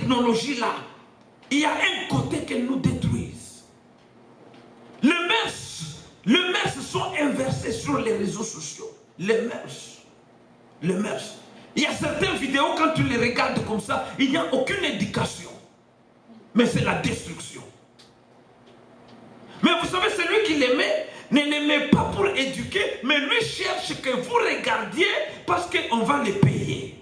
technologies-là, il y a un côté qu'elles nous détruisent. Les mœurs sont inversées sur les réseaux sociaux. Les mœurs. Il y a certaines vidéos, quand tu les regardes comme ça, il n'y a aucune éducation. Mais c'est la destruction. Mais vous savez, celui qui l'aimait, ne l'aimait pas pour éduquer, mais lui cherche que vous regardiez parce qu'on va les payer.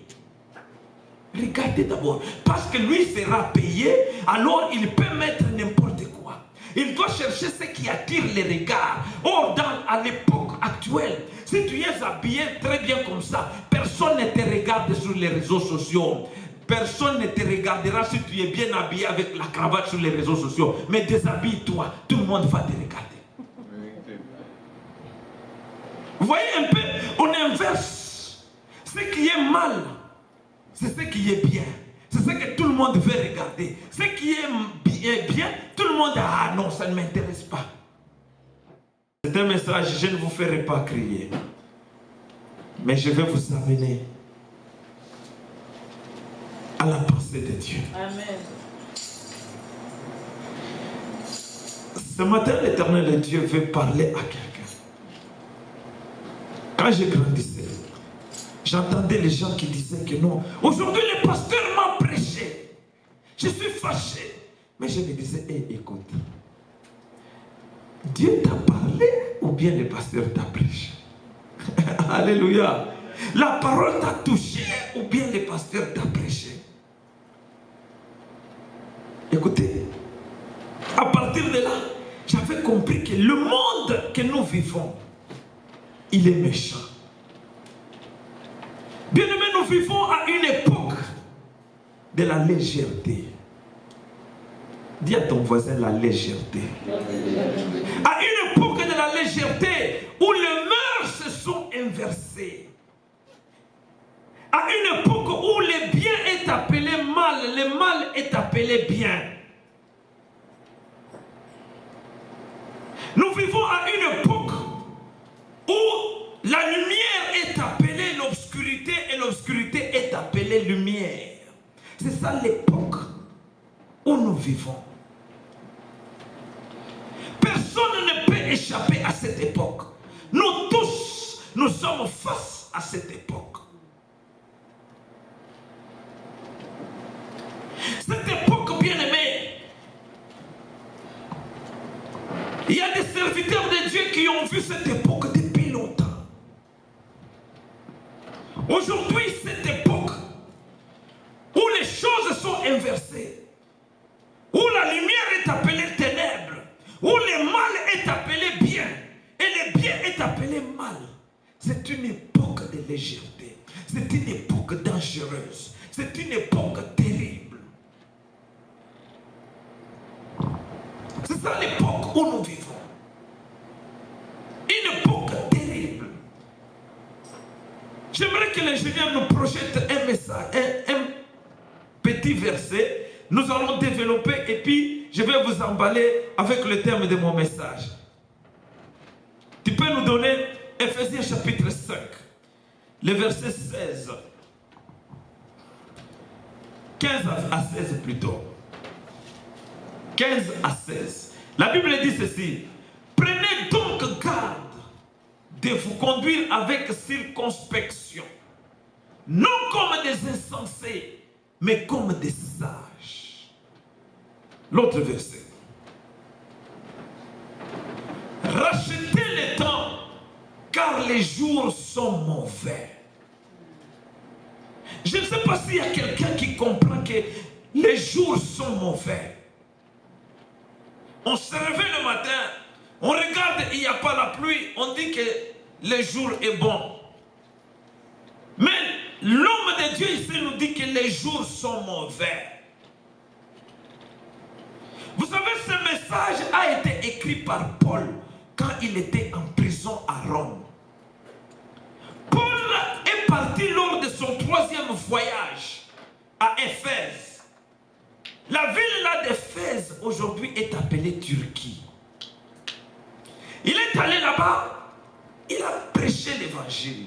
Regardez d'abord, parce que lui sera payé, alors il peut mettre n'importe quoi. Il doit chercher ce qui attire les regards. Or, à l'époque actuelle, si tu es habillé très bien comme ça, personne ne te regarde sur les réseaux sociaux. Personne ne te regardera si tu es bien habillé avec la cravate sur les réseaux sociaux. Mais déshabille-toi, tout le monde va te regarder. Vous voyez un peu, on inverse. Ce qui est mal, c'est ce qui est bien. C'est ce que tout le monde veut regarder. Ce qui est bien, tout le monde dit, ah non, ça ne m'intéresse pas. C'est un message, je ne vous ferai pas crier. Mais je vais vous amener à la pensée de Dieu. Amen. Ce matin, l'Éternel Dieu veut parler à quelqu'un. Quand je grandissais, j'entendais les gens qui disaient que non. Aujourd'hui, le pasteur m'a prêché. Je suis fâché. Mais je me disais, hey, écoute, Dieu t'a parlé ou bien le pasteur t'a prêché? Alléluia. La parole t'a touché ou bien le pasteur t'a prêché? Écoutez, à partir de là, j'avais compris que le monde que nous vivons, il est méchant. Bien aimé, nous vivons à une époque de la légèreté. Dis à ton voisin la légèreté. À une époque de la légèreté où les mœurs se sont inversées. À une époque où le bien est appelé mal, le mal est appelé bien. Nous vivons à une époque où la lumière est appelée l'obscurité et l'obscurité est appelée lumière. C'est ça l'époque où nous vivons. Personne ne peut échapper à cette époque. Nous tous, nous sommes face à cette époque. Cette époque, bien aimée, il y a des serviteurs de Dieu qui ont vu cette époque depuis longtemps. Aujourd'hui, cette époque où les choses sont inversées, où la lumière est appelée ténèbres, où le mal est appelé bien et le bien est appelé mal, c'est une époque de légèreté, c'est une époque dangereuse, c'est une époque terrible. C'est ça l'époque où nous vivons. Une époque terrible. J'aimerais que l'ingénieur nous projette un message, un petit verset. Nous allons développer et puis je vais vous emballer avec le terme de mon message. Tu peux nous donner Ephésiens chapitre 5, le verset 16. 15 à 16 plutôt. 15 à 16. La Bible dit ceci. Prenez donc garde de vous conduire avec circonspection, non comme des insensés, mais comme des sages. L'autre verset. Rachetez le temps, car les jours sont mauvais. Je ne sais pas s'il y a quelqu'un qui comprend que les jours sont mauvais. On se réveille le matin, on regarde, il n'y a pas la pluie, on dit que le jour est bon. Mais l'homme de Dieu ici nous dit que les jours sont mauvais. Vous savez, ce message a été écrit par Paul quand il était en prison à Rome. Paul est parti lors de son 3e voyage à Éphèse. La ville là d'Éphèse aujourd'hui est appelée Turquie. Il est allé là-bas, il a prêché l'évangile.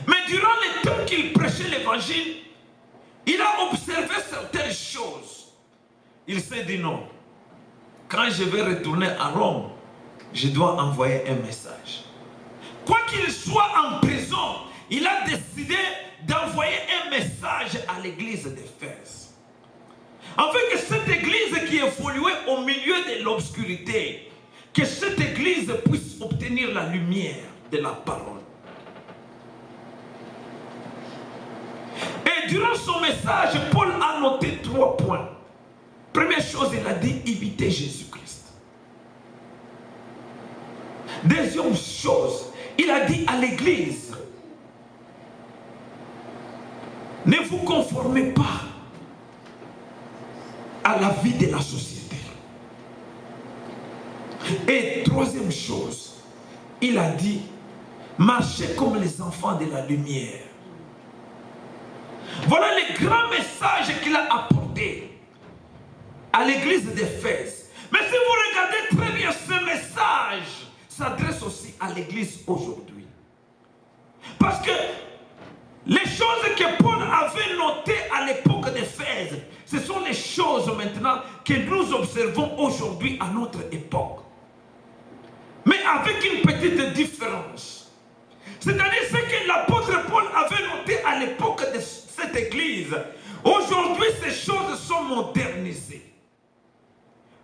Mais durant le temps qu'il prêchait l'évangile, il a observé certaines choses. il s'est dit non. Quand je vais retourner à Rome, je dois envoyer un message. Quoi qu'il soit en prison, il a décidé d'envoyer un message à l'église d'Éphèse. Afin que cette église qui évoluait au milieu de l'obscurité, que cette église puisse obtenir la lumière de la parole. Et durant son message, Paul a noté 3 points. Première chose, il a dit imiter Jésus-Christ. Deuxième chose, il a dit à l'église, ne vous conformez pas à la vie de la société. Et troisième chose, il a dit, marchez comme les enfants de la lumière. Voilà le grand message qu'il a apporté à l'église d'Éphèse. Mais si vous regardez très bien, ce message s'adresse aussi à l'église aujourd'hui. Parce que les choses que Paul avait notées à l'époque d'Éphèse, ce sont les choses maintenant que nous observons aujourd'hui à notre époque. Mais avec une petite différence. C'est-à-dire ce que l'apôtre Paul avait noté à l'époque de cette église. Aujourd'hui, ces choses sont modernisées.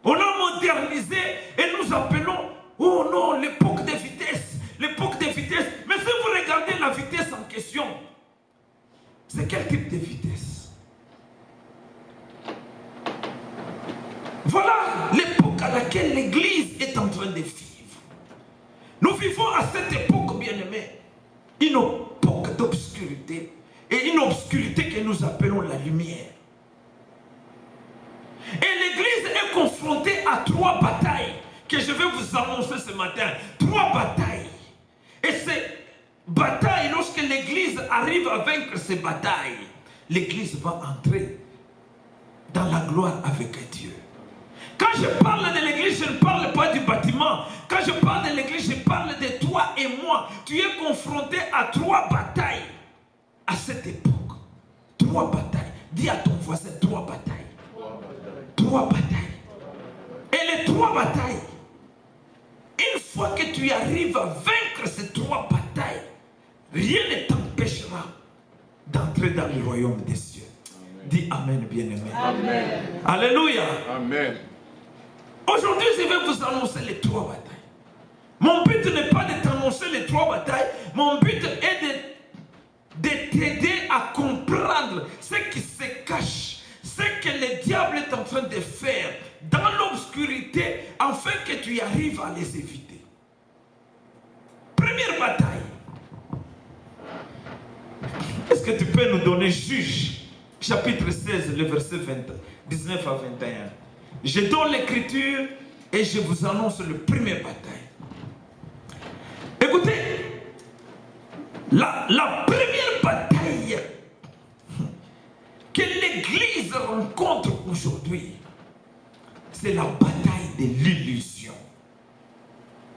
On a modernisé et nous appelons, oh non, l'époque de vitesse. L'époque de vitesse. Mais si vous regardez la vitesse en question, c'est quel type de vitesse? Voilà l'époque à laquelle l'Église est en train de vivre. Nous vivons à cette époque, bien-aimés, une époque d'obscurité et une obscurité que nous appelons la lumière. Et l'Église est confrontée à 3 batailles que je vais vous annoncer ce matin. 3 batailles. Et ces batailles, lorsque l'Église arrive à vaincre ces batailles, l'Église va entrer dans la gloire avec Dieu. Quand je parle de l'Église, je ne parle pas du bâtiment. Quand je parle de l'Église, je parle de toi et moi. Tu es confronté à 3 batailles à cette époque. 3 batailles. Dis à ton voisin 3 batailles. 3 batailles. Et les 3 batailles, une fois que tu arrives à vaincre ces 3 batailles, rien ne t'empêchera d'entrer dans le royaume des cieux. Amen. Dis Amen, bien-aimé. Amen. Alléluia. Amen. Aujourd'hui, je vais vous annoncer les 3 batailles. Mon but n'est pas de t'annoncer les 3 batailles. Mon but est de t'aider à comprendre ce qui se cache, ce que le diable est en train de faire dans l'obscurité, afin que tu arrives à les éviter. Première bataille. Est-ce que tu peux nous donner Juge, chapitre 16, le verset 19 à 21. Je donne l'écriture et je vous annonce le premier bataille. Écoutez, la première bataille que l'Église rencontre aujourd'hui, c'est la bataille de l'illusion.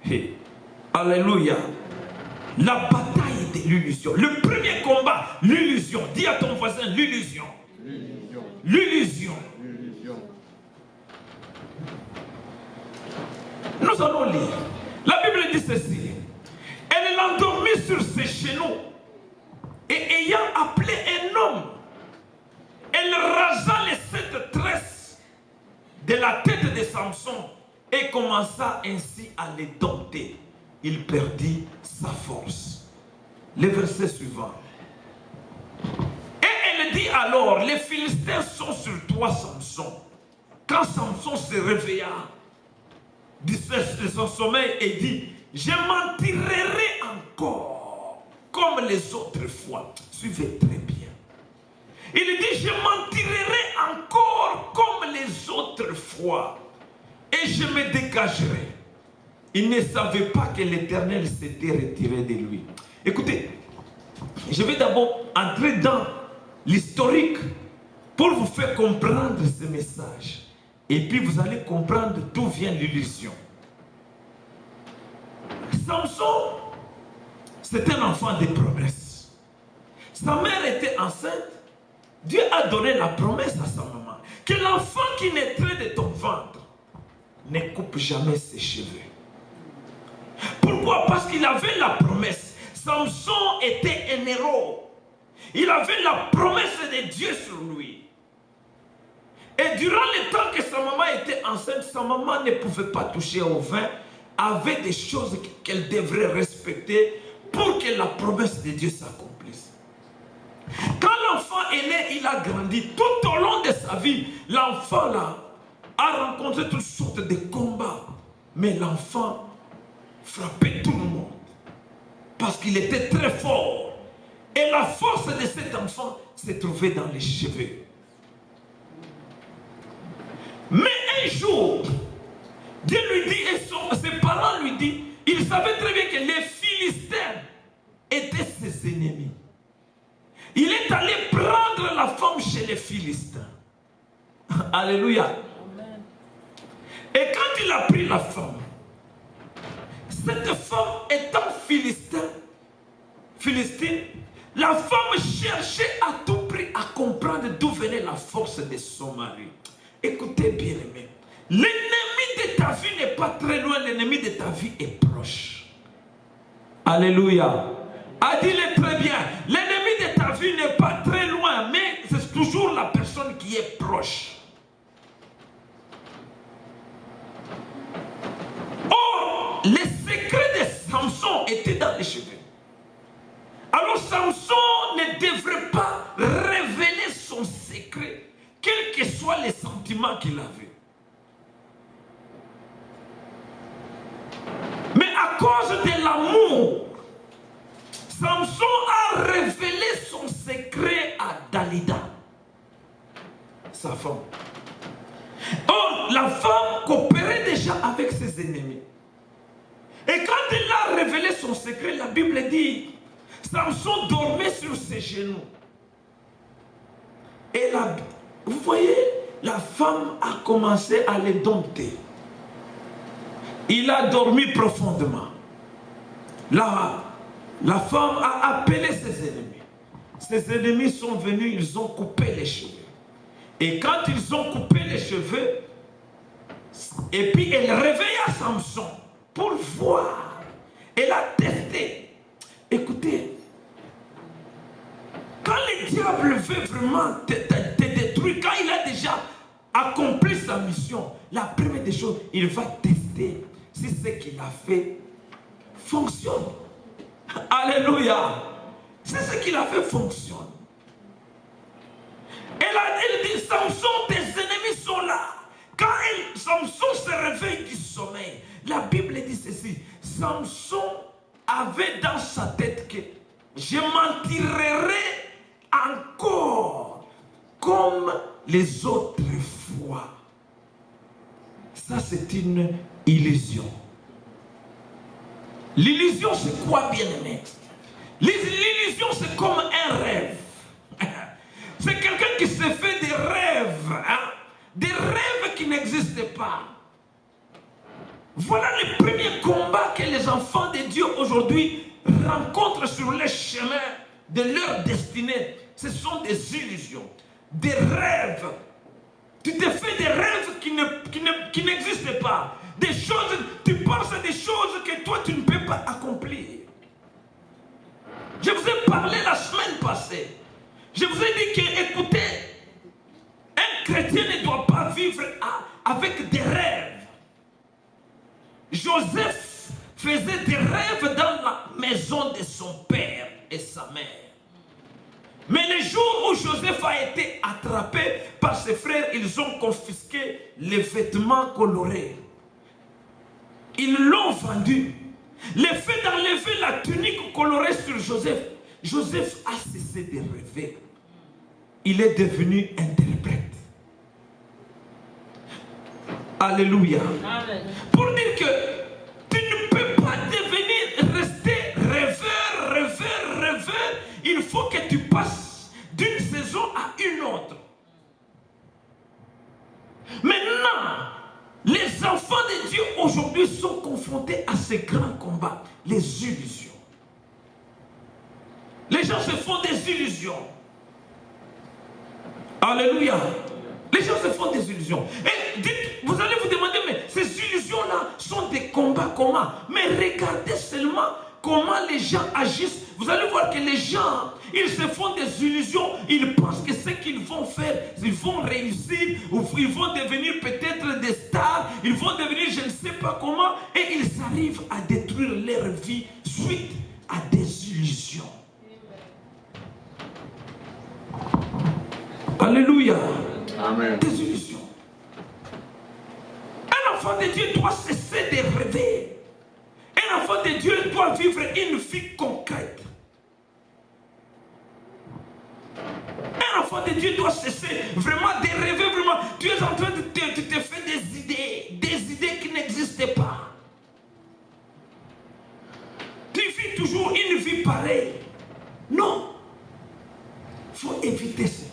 Hey. Alléluia. La bataille de l'illusion. Le premier combat, l'illusion. Dis à ton voisin l'illusion. L'illusion. Nous allons lire. La Bible dit ceci. Elle l'endormit sur ses genoux et ayant appelé un homme, elle rasa les 7 tresses de la tête de Samson et commença ainsi à les dompter. Il perdit sa force. Le verset suivant. Et elle dit alors, les Philistins sont sur toi, Samson. Quand Samson se réveilla de son sommeil et dit, je m'en tirerai encore comme les autres fois. Suivez très bien. Il dit, je m'en tirerai encore comme les autres fois et je me dégagerai. Il ne savait pas que l'Éternel s'était retiré de lui. Écoutez, je vais d'abord entrer dans l'historique pour vous faire comprendre ce message. Et puis vous allez comprendre d'où vient l'illusion. Samson, c'est un enfant de promesse. Sa mère était enceinte. Dieu a donné la promesse à sa maman. que l'enfant qui naîtrait de ton ventre ne coupe jamais ses cheveux. Pourquoi? Parce qu'il avait la promesse. Samson était un héros. Il avait la promesse de Dieu sur lui. Et durant le temps que sa maman était enceinte, sa maman ne pouvait pas toucher au vin, avait des choses qu'elle devrait respecter pour que la promesse de Dieu s'accomplisse. Quand l'enfant est né, il a grandi. Tout au long de sa vie, l'enfant là a rencontré toutes sortes de combats. Mais l'enfant frappait tout le monde. Parce qu'il était très fort. Et la force de cet enfant se trouvait dans les cheveux. Mais un jour, Dieu lui dit, et ses parents lui disent, ils savaient très bien que les Philistins étaient ses ennemis. Il est allé prendre la femme chez les Philistins. Alléluia. Amen. Et quand il a pris la femme, cette femme étant philistine, la femme cherchait à tout prix à comprendre d'où venait la force de son mari. Écoutez bien aimé, l'ennemi de ta vie n'est pas très loin, l'ennemi de ta vie est proche. Alléluia. A dit-le très bien, l'ennemi de ta vie n'est pas très loin, mais c'est toujours la personne qui est proche. Or, les secrets de Samson étaient dans les cheveux. Alors Samson ne devrait pas révéler son secret, quels que soient les sentiments qu'il avait. Mais à cause de l'amour, Samson a révélé son secret à Dalida, sa femme. Or, la femme coopérait déjà avec ses ennemis. Et quand elle a révélé son secret, la Bible dit, Samson dormait sur ses genoux. Et vous voyez, la femme a commencé à les dompter. Il a dormi profondément. La femme a appelé ses ennemis. Ses ennemis sont venus, ils ont coupé les cheveux. Et quand ils ont coupé les cheveux, et puis elle réveilla Samson pour voir. Elle a testé. Écoutez, quand le diable veut vraiment te détruire, quand il a déjà accompli sa mission, la première des choses, il va tester si ce qu'il a fait fonctionne. Alléluia. C'est ce qu'il a fait fonctionne. Elle dit, Samson, tes ennemis sont là. Quand Samson se réveille du sommeil, la Bible dit ceci. Samson avait dans sa tête que je m'en tirerai encore comme les autres fois. Ça, c'est une illusion. L'illusion, c'est quoi, bien-aimé? L'illusion, c'est comme un rêve. C'est quelqu'un qui se fait des rêves. Hein? Des rêves qui n'existent pas. Voilà les premiers combats que les enfants de Dieu aujourd'hui rencontrent sur le chemin de leur destinée. Ce sont des illusions, des rêves. Tu te fais des rêves qui n'existent pas. Des choses, tu penses à des choses que toi tu ne peux pas accomplir. Je vous ai parlé la semaine passée. Je vous ai dit que, écoutez, un chrétien ne doit pas vivre avec des rêves. Joseph faisait des rêves dans la maison de son père et sa mère. Mais le jour où Joseph a été attrapé par ses frères, ils ont confisqué les vêtements colorés. Ils l'ont vendu. Le fait d'enlever la tunique colorée sur Joseph, Joseph a cessé de rêver. Il est devenu interprète. Alléluia. Amen. Pour dire que tu ne peux pas rester rêveur. Il faut que tu passes d'une saison à une autre. Maintenant, les enfants de Dieu aujourd'hui sont confrontés à ces grands combats, les illusions. Les gens se font des illusions. Alléluia. Les gens se font des illusions. Et dites, vous allez vous demander, mais ces illusions-là sont des combats comment? Mais regardez seulement comment les gens agissent. Vous allez voir que les gens, ils se font des illusions. Ils pensent que ce qu'ils vont faire, ils vont réussir, ou ils vont devenir peut-être des stars, ils vont devenir je ne sais pas comment, et ils arrivent à détruire leur vie suite à des illusions. Alléluia. Amen. Des illusions. Un enfant de Dieu doit cesser de rêver. Un enfant de Dieu doit vivre une vie concrète. Un enfant de Dieu doit cesser vraiment de rêver, vraiment. Tu es en train de te faire des idées qui n'existent pas. Tu vis toujours une vie pareille. Non. Il faut éviter cela.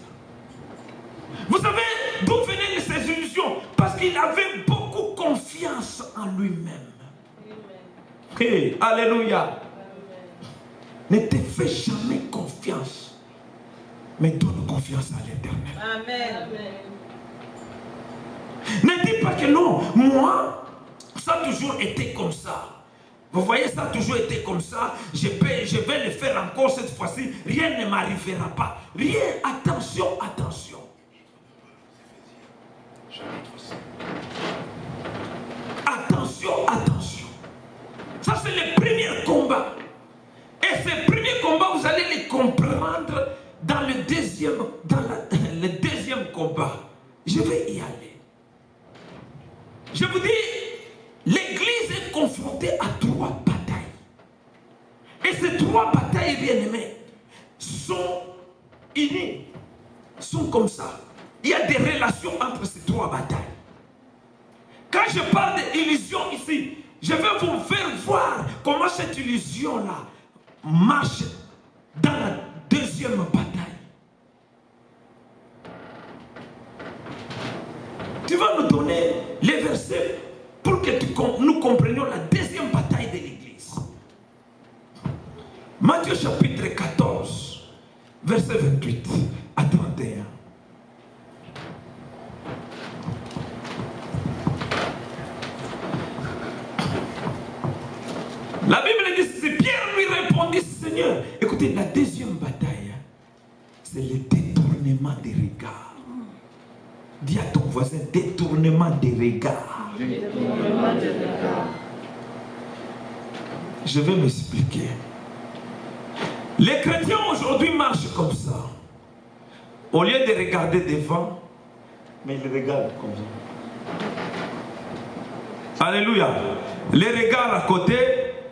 Vous savez d'où venaient ces illusions? Parce qu'il avait beaucoup confiance en lui-même. Hey, alléluia. Ne te fais jamais confiance, mais donne confiance à l'Éternel. Amen. Ne dis pas que non, moi, ça a toujours été comme ça. Vous voyez, ça a toujours été comme ça. Je vais le faire encore cette fois-ci. Rien ne m'arrivera pas. Rien. Attention, attention. Attention, attention. Ça, c'est le premier combat. Et ces premiers combats, vous allez les comprendre dans le deuxième combat. Je vais y aller. Je vous dis, l'Église est confrontée à 3 batailles. Et ces 3 batailles, bien aimés, sont unies, sont comme ça. Il y a des relations entre ces 3 batailles. Quand je parle d'illusion ici, je vais vous faire voir comment cette illusion-là marche dans la deuxième bataille. Tu vas nous donner les versets pour que nous comprenions la deuxième bataille de l'Église. Matthieu chapitre 14, verset 28 à 31. La Bible dit ceci, Pierre lui répondit, Seigneur, écoutez, la deuxième bataille, c'est le détournement des regards. Dis à ton voisin, détournement des regards. Détournement des regards. Je vais m'expliquer. Les chrétiens aujourd'hui marchent comme ça. Au lieu de regarder devant, mais ils regardent comme ça. Alléluia. Les regards à côté,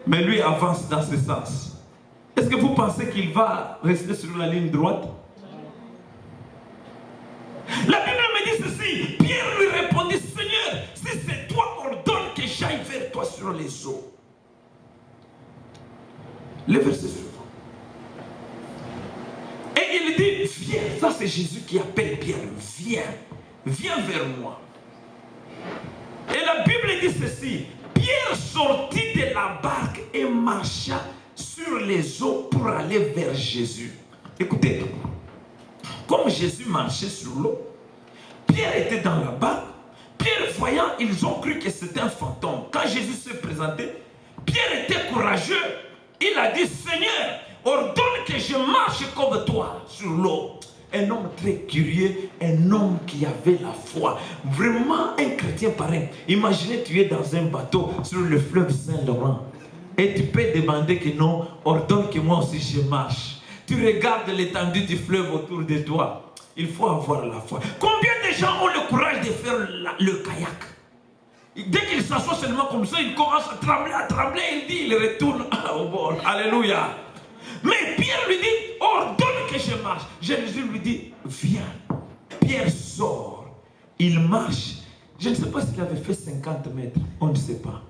mais lui avance dans ce sens. Est-ce que vous pensez qu'il va rester sur la ligne droite? La Bible me dit ceci. Pierre lui répondit, Seigneur, si c'est toi, ordonne que j'aille vers toi sur les eaux. Le verset suivant. Et il dit, viens. Ça c'est Jésus qui appelle Pierre. Viens. Viens vers moi. Et la Bible dit ceci. Pierre sortit de la barque et marcha sur les eaux pour aller vers Jésus. Écoutez, comme Jésus marchait sur l'eau, Pierre était dans la barque. Pierre voyant, ils ont cru que c'était un fantôme. Quand Jésus s'est présenté, Pierre était courageux. Il a dit, Seigneur, ordonne que je marche comme toi sur l'eau. Un homme très curieux, un homme qui avait la foi. Vraiment un chrétien pareil. Imaginez, tu es dans un bateau sur le fleuve Saint-Laurent. Et tu peux demander que non, ordonne que moi aussi je marche. Tu regardes l'étendue du fleuve autour de toi. Il faut avoir la foi. Combien de gens ont le courage de faire le kayak? Dès qu'il s'assoit seulement comme ça, il commence à trembler, il dit, il retourne au bord. Alléluia. Mais Pierre lui dit, ordonne que je marche. Jésus lui dit, viens. Pierre sort. Il marche. Je ne sais pas s'il avait fait 50 mètres. On ne sait pas.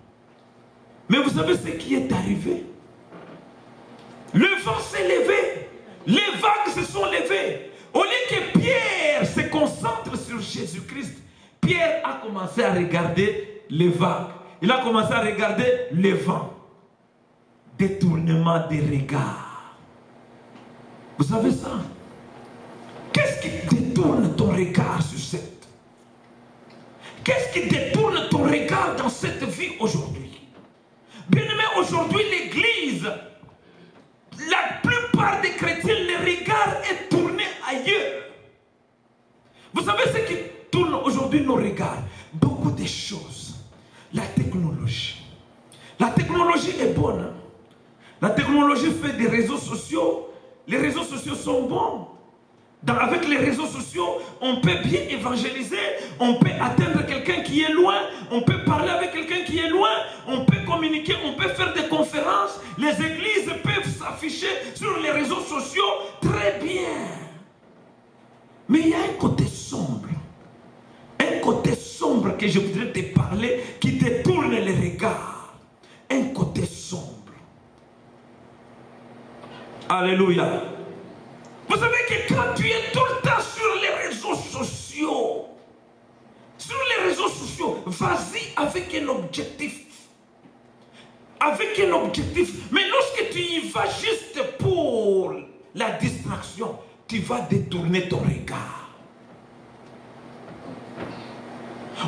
Mais vous savez ce qui est arrivé? Le vent s'est levé. Les vagues se sont levées. Au lieu que Pierre se concentre sur Jésus-Christ, Pierre a commencé à regarder les vagues. Il a commencé à regarder le vent. Détournement des regards. Vous savez ça? Qu'est-ce qui détourne ton regard sur cette? Qu'est-ce qui détourne ton regard dans cette vie aujourd'hui? Bien-aimé, aujourd'hui, l'Église, la plupart des chrétiens, le regard est tourné ailleurs. Vous savez ce qui tourne aujourd'hui nos regards? Beaucoup de choses. La technologie. La technologie est bonne. Hein? La technologie fait des réseaux sociaux. Les réseaux sociaux sont bons. Avec les réseaux sociaux, on peut bien évangéliser, on peut atteindre quelqu'un qui est loin, on peut parler avec quelqu'un qui est loin, on peut communiquer, on peut faire des conférences. Les églises peuvent s'afficher sur les réseaux sociaux très bien. Mais il y a un côté sombre. Un côté sombre que je voudrais te parler qui détourne les regards. Un côté sombre. Alléluia. Vous savez que quand tu es tout le temps sur les réseaux sociaux, vas-y avec un objectif. Avec un objectif. Mais lorsque tu y vas juste pour la distraction, tu vas détourner ton regard.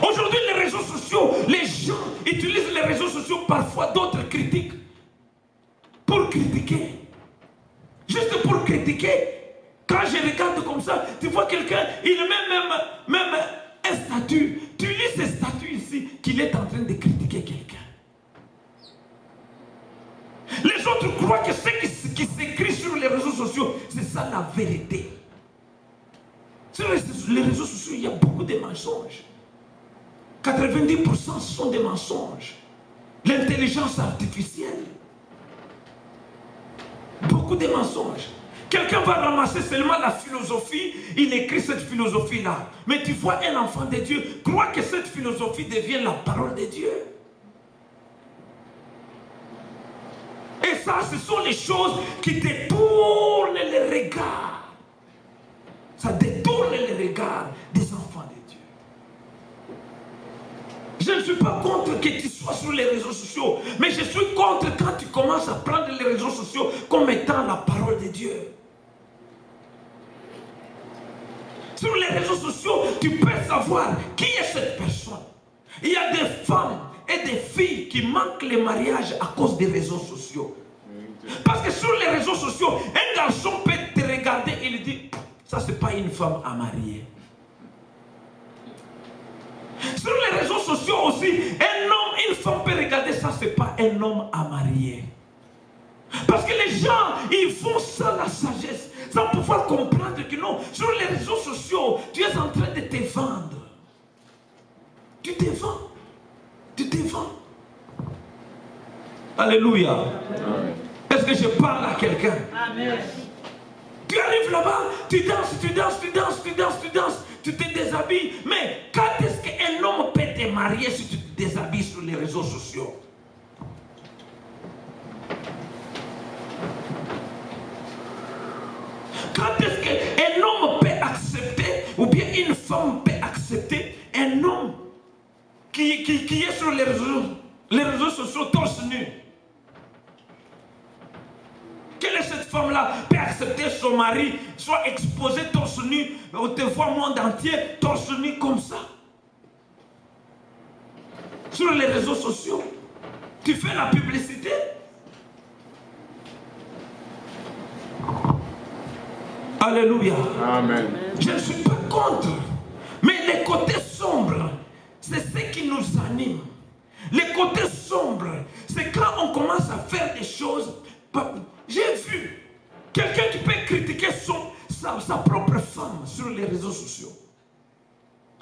Aujourd'hui, les réseaux sociaux, les gens utilisent les réseaux sociaux, parfois d'autres critiquent. Pour critiquer. Juste pour critiquer. Quand je regarde comme ça, tu vois quelqu'un, il met même un statut. Tu lis ce statut ici, qu'il est en train de critiquer quelqu'un. Les autres croient que ce qui s'écrit sur les réseaux sociaux, c'est ça la vérité. Sur les réseaux sociaux, il y a beaucoup de mensonges. 90% sont des mensonges. L'intelligence artificielle. Beaucoup de mensonges. Quelqu'un va ramasser seulement la philosophie, il écrit cette philosophie-là. Mais tu vois un enfant de Dieu, crois que cette philosophie devient la parole de Dieu. Et ça, ce sont les choses qui détournent les regards. Ça détourne les regards des enfants de Dieu. Je ne suis pas contre que tu sois sur les réseaux sociaux, mais je suis contre quand tu commences à prendre les réseaux sociaux comme étant la parole de Dieu. Sur les réseaux sociaux, tu peux savoir qui est cette personne. Il y a des femmes et des filles qui manquent le mariage à cause des réseaux sociaux. Parce que sur les réseaux sociaux, un garçon peut te regarder et lui dire, ça c'est pas une femme à marier. Sur les réseaux sociaux aussi, un homme, une femme peut regarder, ça c'est pas un homme à marier. Parce que les gens, ils font ça la sagesse, sans pouvoir comprendre que non, sur les réseaux sociaux, tu es en train de te vendre. Tu te vends. Tu te vends. Alléluia. Amen. Est-ce que je parle à quelqu'un? Amen. Tu arrives là-bas, tu danses, tu te déshabilles. Mais quand est-ce qu'un homme peut te marier si tu te déshabilles sur les réseaux sociaux? Quand est-ce qu'un homme peut accepter, ou bien une femme peut accepter un homme qui est sur les réseaux sociaux torse nu? Quelle est cette femme-là peut accepter son mari soit exposé torse nu, on te voit monde entier torse nu comme ça? Sur les réseaux sociaux, tu fais la publicité. Alléluia. Amen. Je ne suis pas contre. Mais les côtés sombres, c'est ce qui nous anime. Les côtés sombres, c'est quand on commence à faire des choses. J'ai vu quelqu'un qui peut critiquer sa propre femme sur les réseaux sociaux.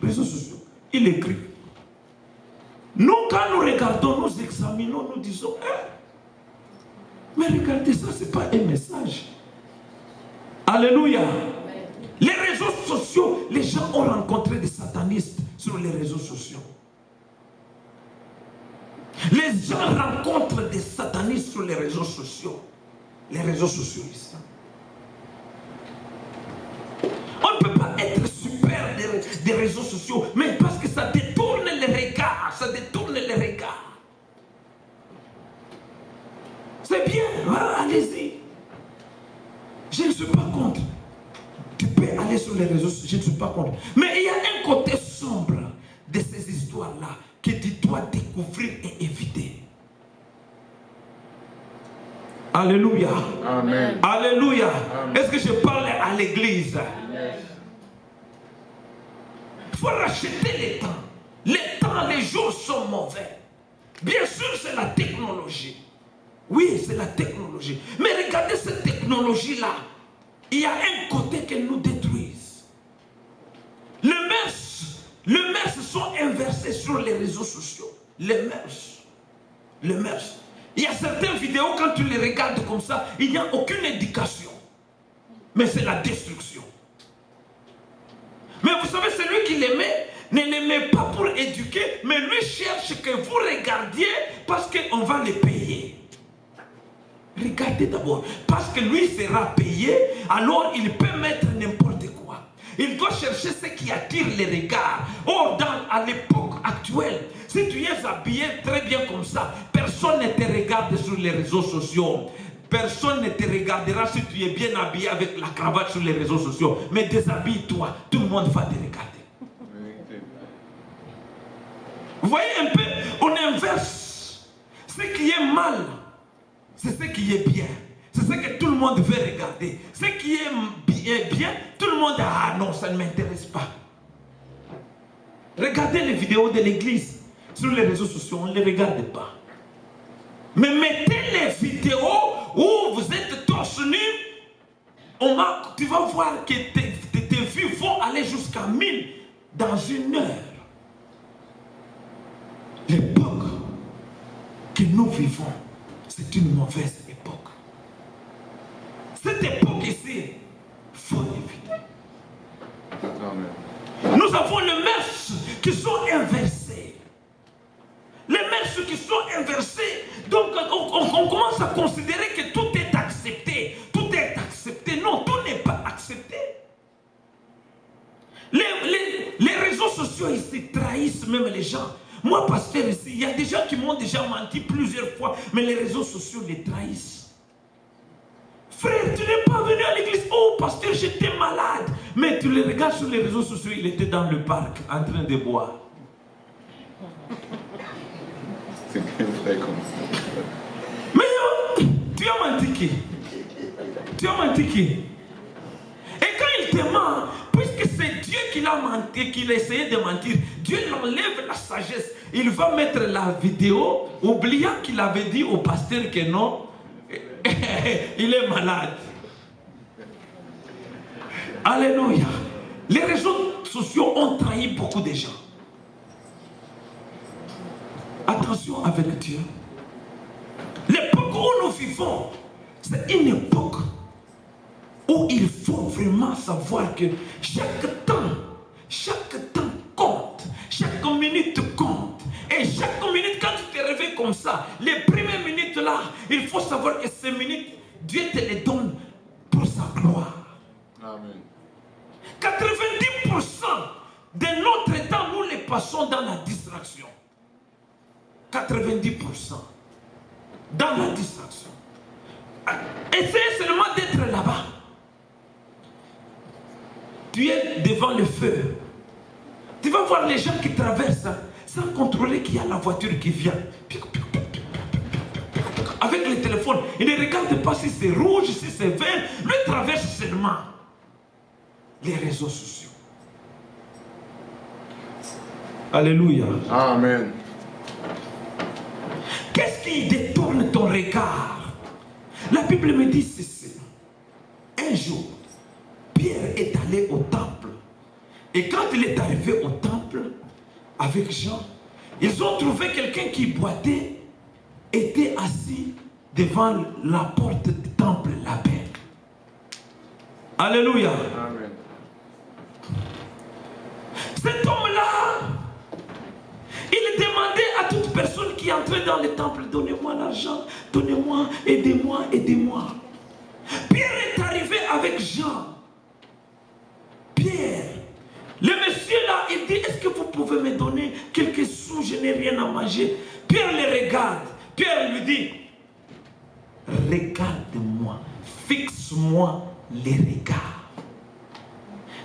Réseaux sociaux. Il écrit. Nous, quand nous regardons, nous examinons, nous disons, mais regardez ça, ce n'est pas un message. Alléluia. Les réseaux sociaux, les gens ont rencontré des satanistes sur les réseaux sociaux. Les gens rencontrent des satanistes sur les réseaux sociaux. Les réseaux sociaux ici. On ne peut pas être super des réseaux sociaux, mais parce que ça détourne les regards, ça détourne les regards. C'est bien, allez-y. Je ne suis pas contre. Tu peux aller sur les réseaux sociaux, je ne suis pas contre. Mais il y a un côté sombre de ces histoires. Alléluia. Amen. Alléluia. Amen. Est-ce que je parle à l'église? Yes. Il faut racheter les temps. Les temps, les jours sont mauvais. Bien sûr, c'est la technologie. Oui, c'est la technologie. Mais regardez cette technologie-là. Il y a un côté qu'elle nous détruise. Les mœurs sont inversées sur les réseaux sociaux. Les mœurs. Les mœurs. Il y a certaines vidéos, quand tu les regardes comme ça, il n'y a aucune éducation. Mais c'est la destruction. Mais vous savez, celui qui les met, ne les met pas pour éduquer, mais lui cherche que vous regardiez parce qu'on va les payer. Regardez d'abord, parce que lui sera payé, alors il peut mettre n'importe quoi. Il doit chercher ce qui attire les regards. Or, à l'époque actuelle, si tu es habillé très bien comme ça, personne ne te regarde sur les réseaux sociaux. Personne ne te regardera si tu es bien habillé avec la cravate sur les réseaux sociaux. Mais déshabille-toi, tout le monde va te regarder. Vous voyez un peu, on inverse. Ce qui est mal, c'est ce qui est bien. C'est ce que tout le monde veut regarder. Ce qui est bien, tout le monde dit, ah non, ça ne m'intéresse pas. Regardez les vidéos de l'église sur les réseaux sociaux, on ne les regarde pas. Mais mettez les vidéos où vous êtes torse nu, tu vas voir que tes vues vont aller jusqu'à 1000 dans une heure. L'époque que nous vivons, c'est une mauvaise époque. Cette époque ici, il faut l'éviter. Nous avons les mœurs qui sont inversées. Les mœurs qui sont inversées. Donc on commence à considérer que tout est accepté. Tout est accepté. Non, tout n'est pas accepté. Les réseaux sociaux ici trahissent même les gens. Moi, pasteur, ici, il y a des gens qui m'ont déjà menti plusieurs fois, mais les réseaux sociaux les trahissent. Frère, tu n'es pas venu à l'église. Oh, pasteur, j'étais malade. Mais tu le regardes sur les réseaux sociaux, il était dans le parc en train de boire. Mais tu as menti qui? Tu as menti qui? Et quand il te ment, puisque c'est Dieu qui l'a menti, qu'il a essayé de mentir, Dieu l'enlève la sagesse. Il va mettre la vidéo, oubliant qu'il avait dit au pasteur que non, il est malade. Alléluia. Les réseaux sociaux ont trahi beaucoup de gens. Attention avec Dieu. L'époque où nous vivons, c'est une époque où il faut vraiment savoir que chaque temps compte, chaque minute compte. Et chaque minute, quand tu te réveilles comme ça, les premières minutes là, il faut savoir que ces minutes, Dieu te les donne pour sa gloire. Amen. 90% de notre temps, nous les passons dans la distraction. 90% dans la distraction. Essayez seulement d'être là-bas. Tu es devant le feu. Tu vas voir les gens qui traversent sans contrôler qu'il y a la voiture qui vient. Avec le téléphone, il ne regarde pas si c'est rouge, si c'est vert. Lui traverse seulement les réseaux sociaux. Alléluia. Amen. Qu'est-ce qui détourne ton regard? La Bible me dit ceci. Un jour, Pierre est allé au temple. Et quand il est arrivé au temple avec Jean, ils ont trouvé quelqu'un qui boitait, était assis devant la porte du temple là-bas. Alléluia. Amen. Cet homme-là, il demandait à toute personne qui entrait dans le temple, donnez-moi l'argent, donnez-moi, aidez-moi, aidez-moi. Pierre est arrivé avec Jean. Pierre, le monsieur là, il dit, est-ce que vous pouvez me donner quelques sous, je n'ai rien à manger. Pierre le regarde. Pierre lui dit, regarde-moi, fixe-moi les regards.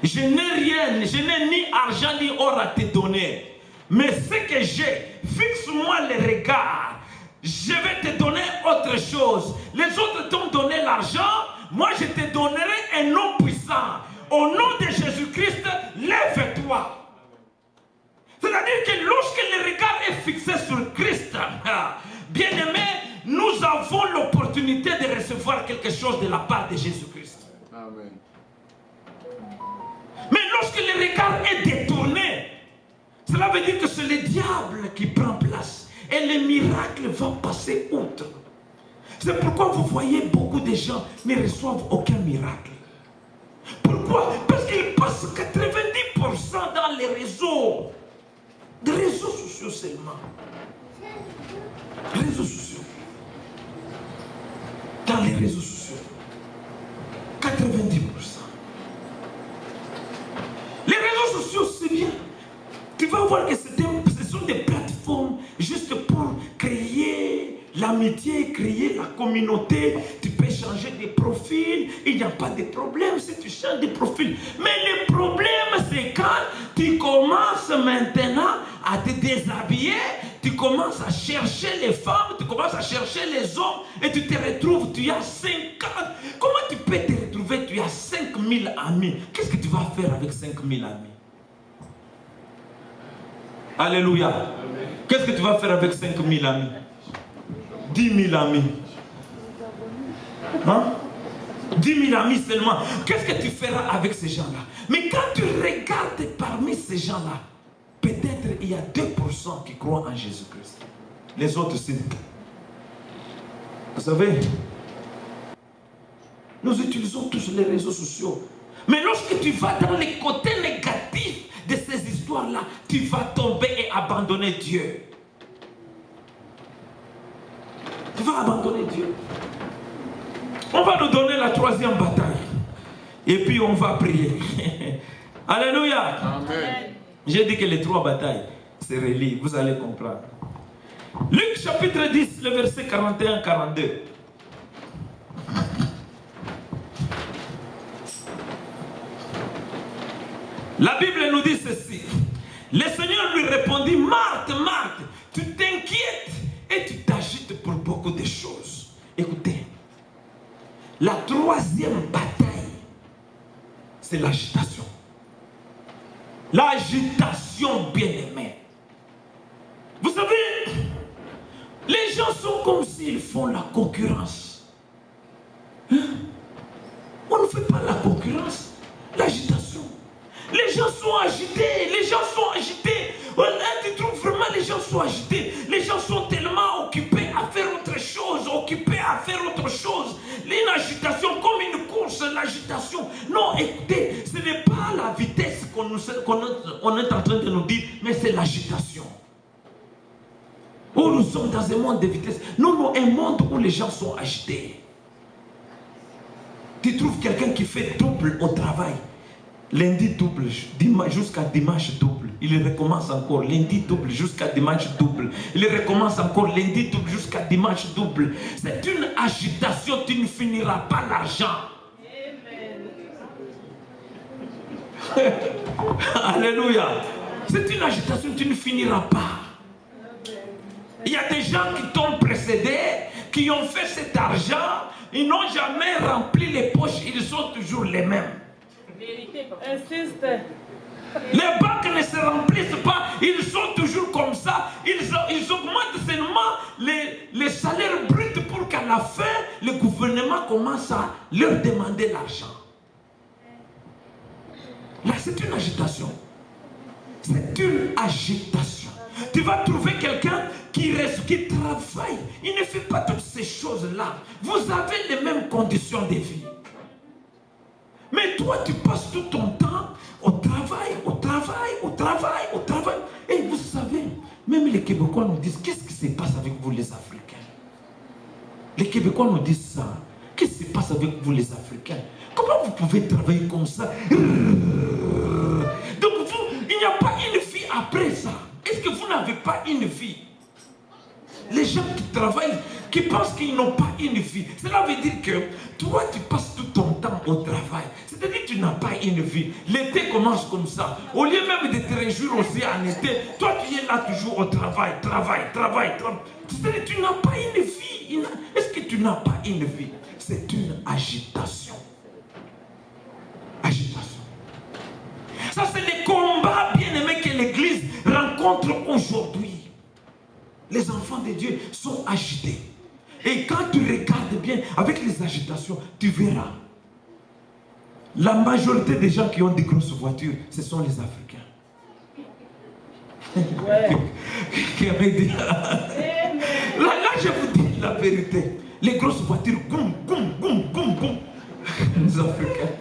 Je n'ai rien, je n'ai ni argent ni or à te donner. Mais ce que j'ai, fixe-moi les regards. je vais te donner autre chose. Les autres t'ont donné l'argent, moi je te donnerai un nom puissant. Au nom de Jésus-Christ, lève-toi. C'est-à-dire que lorsque le regard est fixé sur Christ, bien-aimé, nous avons l'opportunité de recevoir quelque chose de la part de Jésus-Christ. Amen. Mais lorsque le regard est détourné, cela veut dire que c'est le diable qui prend place. Et les miracles vont passer outre. C'est pourquoi vous voyez beaucoup de gens ne reçoivent aucun miracle. Pourquoi? Parce qu'ils passent 90% dans les réseaux. Des réseaux sociaux seulement. Réseaux sociaux. Dans les réseaux sociaux. 90%. Les réseaux sociaux, c'est bien. Tu vas voir que ce sont des plateformes juste pour créer l'amitié, créer la communauté. Tu peux changer de profil. Il n'y a pas de problème si tu changes de profil. Mais le problème, c'est quand tu commences maintenant à te déshabiller, tu commences à chercher les femmes, tu commences à chercher les hommes et tu te retrouves, tu as 50. Comment tu peux te retrouver, tu as 5000 amis? Qu'est-ce que tu vas faire avec 5000 amis? Alléluia. Qu'est-ce que tu vas faire avec 5000 amis? 10 000 amis. Hein? 10 000 amis seulement. Qu'est-ce que tu feras avec ces gens-là? Mais quand tu regardes parmi ces gens-là, peut-être il y a 2% qui croient en Jésus-Christ. Les autres, c'est... Vous savez, nous utilisons tous les réseaux sociaux. Mais lorsque tu vas dans les côtés négatifs de ces histoires-là, tu vas tomber et abandonner Dieu. Tu vas abandonner Dieu. On va nous donner la 3e bataille. Et puis on va prier. Alléluia. Amen. J'ai dit que les 3 batailles, c'est relié. Vous allez comprendre. Luc chapitre 10, le verset 41-42. La Bible nous dit ceci. Le Seigneur lui répondit, Marthe, Marthe, tu t'inquiètes et tu t'agites pour beaucoup de choses. Écoutez, la 3e bataille, c'est l'agitation. L'agitation, bien-aimée. Vous savez, les gens sont comme s'ils font la concurrence. Hein? On ne fait pas la concurrence, l'agitation. Les gens sont agités, les gens sont agités. Tu trouves vraiment les gens sont agités. Les gens sont tellement occupés à faire autre chose, occupés à faire autre chose. Une agitation comme une course, l'agitation. Non, écoutez, ce n'est pas la vitesse qu'on est en train de nous dire, mais c'est l'agitation. Oh, nous sommes dans un monde de vitesse. Non, non, un monde où les gens sont agités. Tu trouves quelqu'un qui fait double au travail. Lundi double, jusqu'à dimanche double. Il recommence encore. Lundi double jusqu'à dimanche double. Il recommence encore. Lundi double jusqu'à dimanche double. C'est une agitation. Tu ne finiras pas l'argent. Alléluia. C'est une agitation. Tu ne finiras pas. Il y a des gens qui t'ont précédé, qui ont fait cet argent. Ils n'ont jamais rempli les poches. Ils sont toujours les mêmes. Insiste. Les banques ne se remplissent pas, ils sont toujours comme ça. Ils augmentent seulement les salaires bruts pour qu'à la fin, le gouvernement commence à leur demander l'argent. Là, c'est une agitation. C'est une agitation. Tu vas trouver quelqu'un qui travaille. Il ne fait pas toutes ces choses-là. Vous avez les mêmes conditions de vie. Mais toi, tu passes tout ton temps au travail, au travail, au travail, au travail. Et vous savez, même les Québécois nous disent, qu'est-ce qui se passe avec vous les Africains? Les Québécois nous disent ça. Qu'est-ce qui se passe avec vous les Africains? Comment vous pouvez travailler comme ça? Donc vous, il n'y a pas une vie après ça. Est-ce que vous n'avez pas une vie? Les gens qui travaillent, qui pensent qu'ils n'ont pas une vie. Cela veut dire que toi, tu passes tout ton temps au travail. C'est-à-dire que tu n'as pas une vie. L'été commence comme ça. Au lieu même de te réjouir aussi en été, toi, tu es là toujours au travail. C'est-à-dire que tu n'as pas une vie. Est-ce que tu n'as pas une vie? C'est une agitation. Agitation. Ça, c'est les combats bien-aimés que l'Église rencontre aujourd'hui. Les enfants de Dieu sont agités. Et quand tu regardes bien, avec les agitations, tu verras. La majorité des gens qui ont des grosses voitures, ce sont les Africains. Ouais. Qui avaient dit... là, je vous dis la vérité. Les grosses voitures, goum. Les Africains.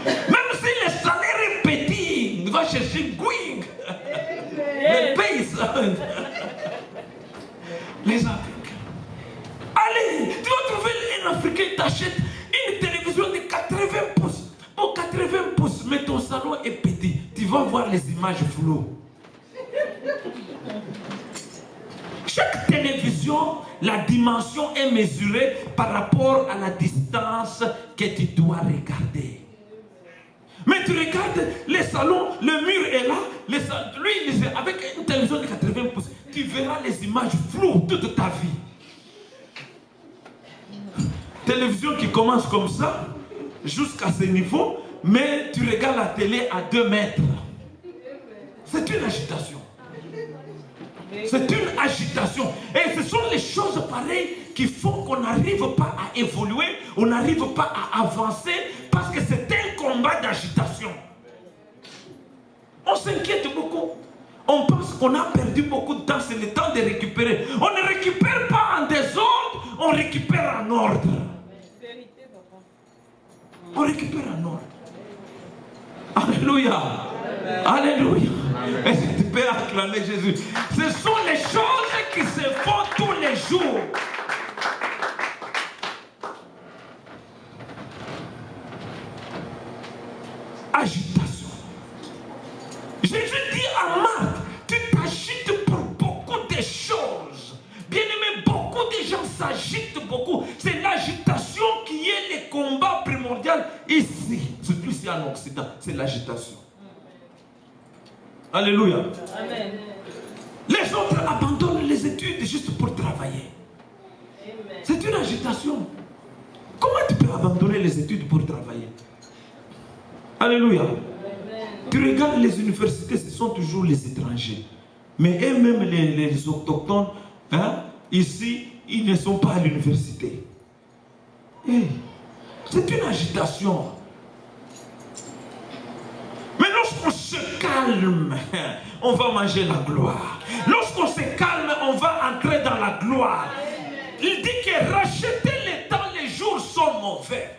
Même si le salaire est petit, il va chercher going. Les pays, les Africains. Allez, tu vas trouver un Africain qui t'achète une télévision de 80 pouces. Pour 80 pouces, mais ton salon est petit. Tu vas voir les images floues. Chaque télévision, la dimension est mesurée par rapport à la distance que tu dois regarder. Mais tu regardes les salons, le mur est là, lui, avec une télévision de 80 pouces, tu verras les images floues toute ta vie. Télévision qui commence comme ça, jusqu'à ce niveau, mais tu regardes la télé à 2 mètres. C'est une agitation. C'est une agitation. Et ce sont les choses pareilles qui font qu'on n'arrive pas à évoluer, on n'arrive pas à avancer, parce que c'est un combat d'agitation. On s'inquiète beaucoup. On pense qu'on a perdu beaucoup de temps, c'est le temps de récupérer. On ne récupère pas en désordre, on récupère en ordre. On récupère en ordre. Alléluia. Alléluia. Est-ce que tu peux acclamer Jésus? Ce sont les choses qui se font tous les jours. Agitation. Jésus dit à Marc, tu t'agites pour beaucoup de choses. Bien aimé, beaucoup de gens s'agitent beaucoup. C'est l'agitation qui est le combat primordial ici. Surtout ici en Occident, c'est l'agitation. Alléluia. Amen. Les autres abandonnent les études juste pour travailler. C'est une agitation. Comment tu peux abandonner les études pour travailler? Alléluia. Amen. Tu regardes les universités, ce sont toujours les étrangers. Mais eux-mêmes, les autochtones, ici, ils ne sont pas à l'université. Hey, c'est une agitation. Mais lorsqu'on se calme, on va manger la gloire. Lorsqu'on se calme, on va entrer dans la gloire. Il dit que racheter les temps, les jours sont mauvais.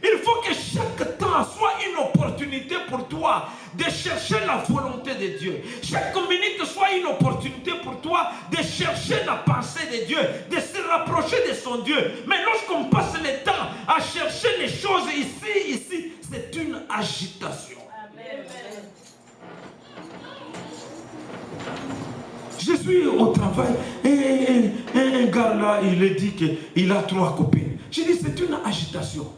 Il faut que chaque temps soit une opportunité pour toi de chercher la volonté de Dieu. Chaque minute soit une opportunité pour toi de chercher la pensée de Dieu, de se rapprocher de son Dieu. Mais lorsqu'on passe le temps à chercher les choses ici, c'est une agitation. Amen. Je suis au travail et un gars là, il a dit qu'il a 3 copines. J'ai dit c'est une agitation.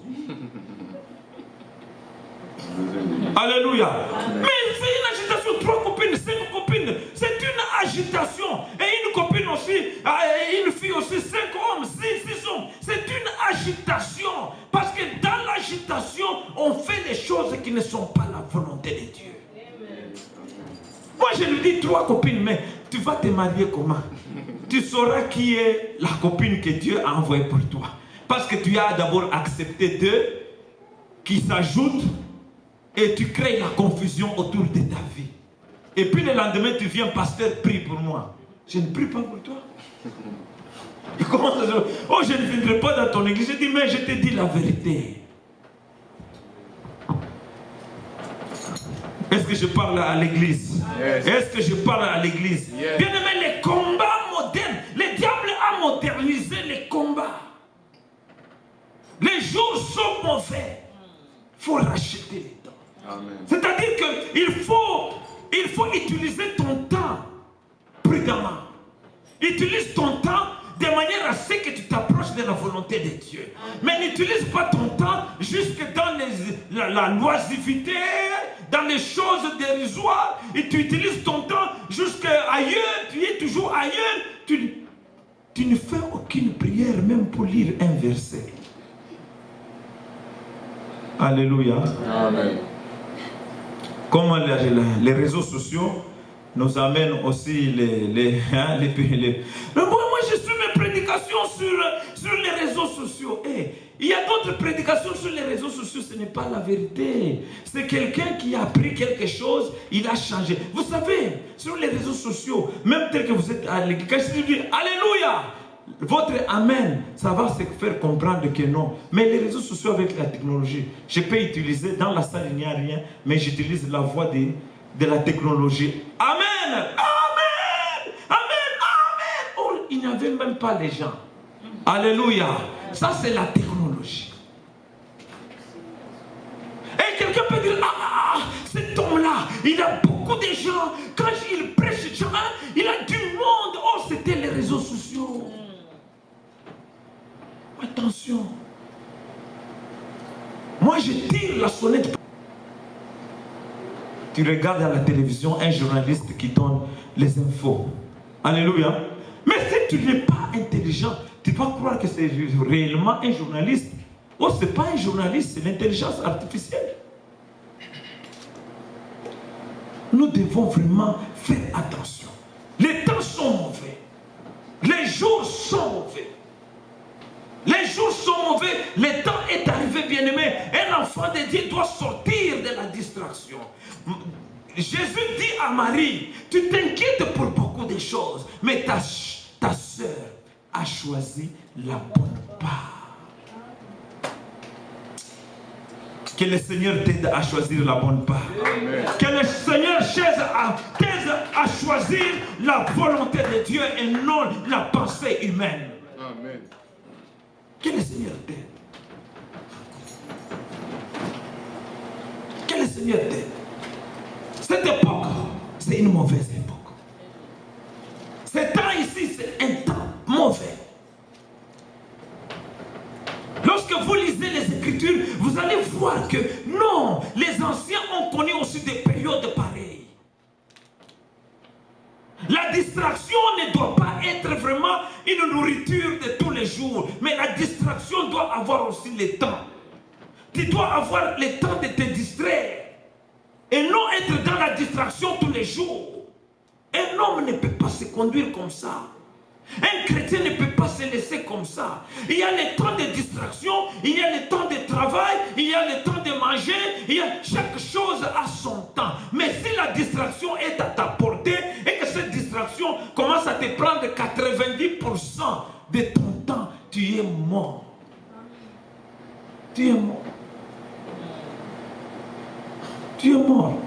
Alléluia. Mais c'est une agitation, 3 copines, 5 copines. C'est une agitation. Et une copine aussi, une fille aussi, 5 hommes, 6 hommes. C'est une agitation. Parce que dans l'agitation, on fait les choses qui ne sont pas la volonté de Dieu. Moi je lui dis 3 copines, mais tu vas te marier comment? Tu sauras qui est la copine que Dieu a envoyée pour toi. Parce que tu as d'abord accepté 2 qui s'ajoutent. Et tu crées la confusion autour de ta vie. Et puis le lendemain, tu viens, pasteur, prie pour moi. Je ne prie pas pour toi. Et comment ça se... Oh, je ne viendrai pas dans ton église. Je dis, mais je te dis la vérité. Est-ce que je parle à l'église? Yes. Est-ce que je parle à l'église? Yes. Bien aimé, les combats modernes, le diable a modernisé les combats. Les jours sont mauvais. Il faut racheter les temps. C'est-à-dire qu'il faut utiliser ton temps prudemment. Utilise ton temps de manière à ce que tu t'approches de la volonté de Dieu. Mais n'utilise pas ton temps jusque dans la loisiveté, dans les choses dérisoires. Et tu utilises ton temps jusqu'à ailleurs, tu es toujours ailleurs. Tu ne fais aucune prière même pour lire un verset. Alléluia. Amen. Comme les réseaux sociaux nous amènent aussi moi je suis mes prédications sur les réseaux sociaux. Il y a d'autres prédications sur les réseaux sociaux, ce n'est pas la vérité. C'est quelqu'un qui a appris quelque chose, il a changé. Vous savez, sur les réseaux sociaux, même tel que vous êtes à l'église, quand je dis Alléluia, votre Amen, ça va se faire comprendre que non. Mais les réseaux sociaux avec la technologie, je peux utiliser, dans la salle il n'y a rien, mais j'utilise la voix de la technologie. Amen, Amen, Amen, Amen. Oh, il n'y avait même pas les gens. Alléluia. Ça c'est la technologie. Et quelqu'un peut dire, cet homme-là, il a beaucoup de gens. Quand il prêche, il a du monde. Oh, c'était les réseaux sociaux. Attention. Moi, je tire la sonnette. Tu regardes à la télévision un journaliste qui donne les infos. Alléluia. Mais si tu n'es pas intelligent, tu vas croire que c'est réellement un journaliste. Oh, ce n'est pas un journaliste, c'est l'intelligence artificielle. Nous devons vraiment faire attention. Les temps sont mauvais. Les jours sont mauvais. Les jours sont mauvais. Le temps est arrivé, bien-aimé. Un enfant de Dieu doit sortir de la distraction. Jésus dit à Marie, tu t'inquiètes pour beaucoup de choses, mais ta sœur a choisi la bonne part. Que le Seigneur t'aide à choisir la bonne part. Amen. Que le Seigneur t'aide à choisir la volonté de Dieu et non la pensée humaine. Amen. Que le Seigneur t'aide. Que le Seigneur t'aide. Cette époque, c'est une mauvaise époque. Ce temps ici, c'est un temps mauvais. Lorsque vous lisez les Écritures, vous allez voir que non, les anciens ont connu aussi des périodes pareilles. La distraction ne doit pas être vraiment une nourriture de tous les jours, mais la distraction doit avoir aussi le temps. Tu dois avoir le temps de te distraire et non être dans la distraction tous les jours. Un homme ne peut pas se conduire comme ça. Un chrétien ne peut pas se laisser comme ça. Il y a le temps de distraction, il y a le temps de travail, il y a le temps de manger, chaque chose a son temps. Mais si la distraction est à ta portée et que cette distraction commence à te prendre 90% de ton temps, tu es mort. Tu es mort. Tu es mort.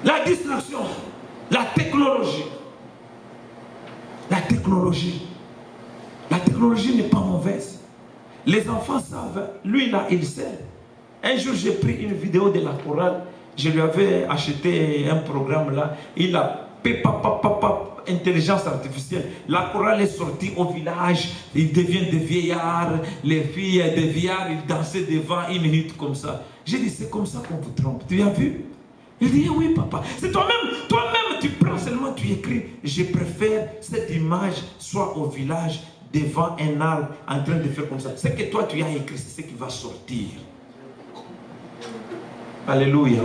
La distraction, la technologie. La technologie n'est pas mauvaise. Les enfants savent, lui là, il sait. Un jour, j'ai pris une vidéo de la chorale. Je lui avais acheté un programme là. Il a intelligence artificielle. La chorale est sortie au village. Ils deviennent des vieillards. Les filles des vieillards, ils dansaient devant une hutte comme ça. J'ai dit, c'est comme ça qu'on vous trompe. Tu as vu? Il dit, oui papa. C'est toi-même tu prends seulement, tu écris. Je préfère cette image soit au village, devant un arbre, en train de faire comme ça. C'est que toi tu as écrit, c'est ce qui va sortir. Alléluia.